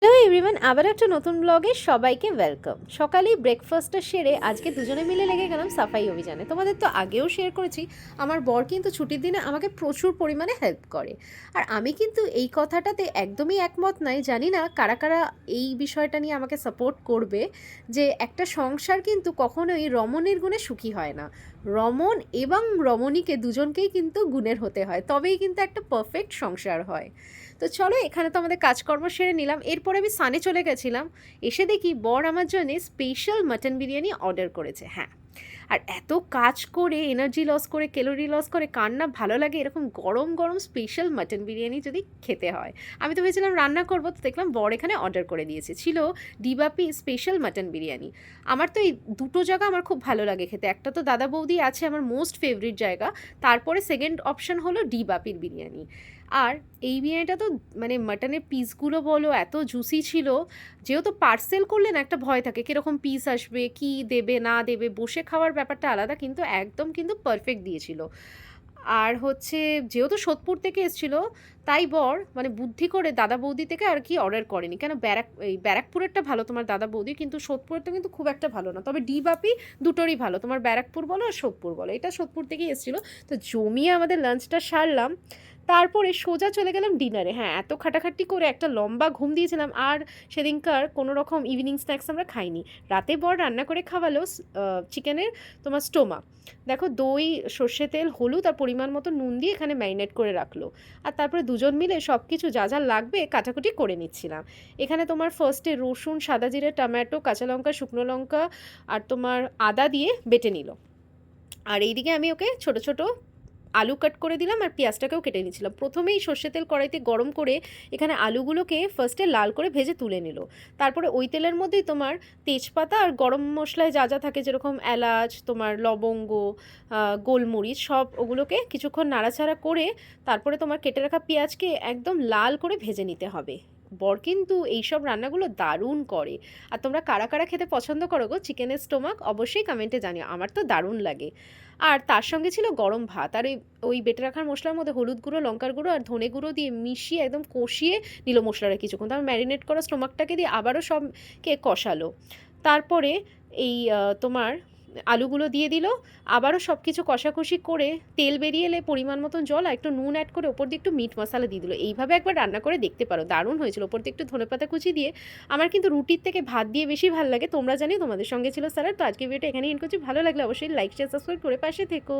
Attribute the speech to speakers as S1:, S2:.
S1: Hello everyone, আবার একটা নতুন ব্লগে সবাইকে ওয়েলকাম। সকালেই ব্রেকফাস্টটা সেরে আজকে দুজনে মিলে লেগে গেলাম সাফাই অভিযানে। তোমাদের তো আগেও শেয়ার করেছি, আমার বর কিন্তু ছুটির দিনে আমাকে প্রচুর পরিমাণে হেল্প করে। আর আমি কিন্তু এই কথাটাতে একদমই একমত নাই। জানি না কারা কারা এই বিষয়টা নিয়ে আমাকে সাপোর্ট করবে, যে একটা সংসার কিন্তু কখনোই রমণীর গুণে সুখী হয় না। রমণ এবং রমণীকে দুজনকেই কিন্তু গুণের হতে হয়, তবেই কিন্তু একটা পারফেক্ট সংসার হয়। তো চলো, এখানে তো আমাদের কাজকর্ম সেরে নিলাম। এরপরে আমি সানে চলে গেছিলাম। এসে দেখি বর আমার জন্য স্পেশাল মাটন বিরিয়ানি অর্ডার করেছে। হ্যাঁ, আর এত কাজ করে এনার্জি লস করে ক্যালোরি লস করে কার না ভালো লাগে এরকম গরম গরম স্পেশাল মাটন বিরিয়ানি যদি খেতে হয়। আমি তো ভেবেছিলাম রান্না করবো, তো দেখলাম বর এখানে অর্ডার করে দিয়েছে। ছিল ডিবাপি স্পেশাল মাটন বিরিয়ানি। আমার তো এই দুটো জায়গা আমার খুব ভালো লাগে খেতে। একটা তো দাদা বৌদি আছে আমার মোস্ট ফেভারিট জায়গা, তারপরে সেকেন্ড অপশন হলো ডিবাপির বিরিয়ানি। আর এই বিরিয়ানিটা তো মানে মাটনের পিসগুলো বলো এত জুসি ছিল। যেহেতু পার্সেল করলে না একটা ভয় থাকে কীরকম পিস আসবে, কি দেবে না দেবে, বসে খাওয়ার ব্যাপারটা আলাদা, কিন্তু একদম কিন্তু পারফেক্ট দিয়েছিল। আর হচ্ছে যেহেতু সোদপুর থেকে এসেছিল, তাই বর মানে বুদ্ধি করে দাদা বৌদি থেকে আর কি অর্ডার করেনি। কেন এই ব্যারাকপুরেরটা ভালো তোমার দাদা বৌদি, কিন্তু সোদপুরেরটা কিন্তু খুব একটা ভালো না। তবে ডি বাপি দুটোরই ভালো, তোমার ব্যারাকপুর বলো আর সোদপুর বলো, এটা সোদপুর থেকেই এসেছিলো। তো জমিয়ে আমাদের লাঞ্চটা সারলাম, তারপরে সোজা চলে গেলাম ডিনারে। হ্যাঁ, এত খাটাখাটি করে একটা লম্বা ঘুম দিয়েছিলাম। আর সেদিনকার কোনো রকম ইভিনিং স্ন্যাক্স আমরা খাইনি। রাতে বর রান্না করে খাওয়ালো চিকেনের তোমার স্টোমা। দেখো, দই, সর্ষে তেল, হলুদ আর পরিমাণ মতো নুন দিয়ে এখানে ম্যারিনেট করে রাখলো। আর তারপরে দুজন মিলে সব কিছু যা যা লাগবে কাটাকুটি করে নিচ্ছিলাম। এখানে তোমার ফার্স্টে রসুন, সাদা জিরে, টমেটো, কাঁচা লঙ্কা, শুকনো লঙ্কা আর তোমার আদা দিয়ে বেটে নিল। আর এইদিকে আমি ওকে ছোট ছোট আলু কাট করে দিলাম আর পেঁয়াজটাকেও কেটে নিয়েছিলাম। প্রথমেই সর্ষে তেল কড়াইতে গরম করে এখানে আলুগুলোকে ফার্স্টে লাল করে ভেজে তুলে নিল। তারপরে ওই তেলের মধ্যেই তোমার তেজপাতা আর গরম মশলায় যা যা থাকে, যেরকম এলাচ, তোমার লবঙ্গ, গোলমরিচ, সব ওগুলোকে কিছুক্ষণ নাড়াচাড়া করে তারপরে তোমার কেটে রাখা পেঁয়াজকে একদম লাল করে ভেজে নিতে হবে। বর কিন্তু এইসব রান্নাগুলো দারুণ করে। আর তোমরা কারা কারা খেতে পছন্দ করো গো চিকেনের স্টোমাক, অবশ্যই কমেন্টে জানিও। আমার তো দারুণ লাগে। আর তার সঙ্গে ছিল গরম ভাত। আর ওই বেটে রাখার মশলার মধ্যে হলুদ গুঁড়ো, লঙ্কার গুঁড়ো আর ধনে গুঁড়ো দিয়ে মিশিয়ে একদম কষিয়ে নিল মশলাটা কিছুক্ষণ। তারপর ম্যারিনেট করা স্টোমাকটাকে দিয়ে আবারও সবকে কষালো। তারপরে এই তোমার আলুগুলো দিয়ে দিল। আবারও সব কিছু কষাকষি করে তেল বেরিয়ে এলে পরিমাণ মতন জল আর একটু নুন অ্যাড করে ওপর দিয়ে একটু মিট মশলা দিয়ে দিল। এইভাবে একবার রান্না করে দেখতে পারো, দারুণ হয়েছিল। ওপর দিয়ে একটু ধনেপাতা কুচি দিয়ে। আমার কিন্তু রুটির থেকে ভাত দিয়ে বেশি ভালো লাগে, তোমরা জানি। তোমাদের সঙ্গে ছিল স্যালাড। তো আজকে ভিডিওটা এখানেই এন্ড করছি। ভালো লাগলে অবশ্যই লাইক, শেয়ার, সাবস্ক্রাইব করে পাশে থেকো।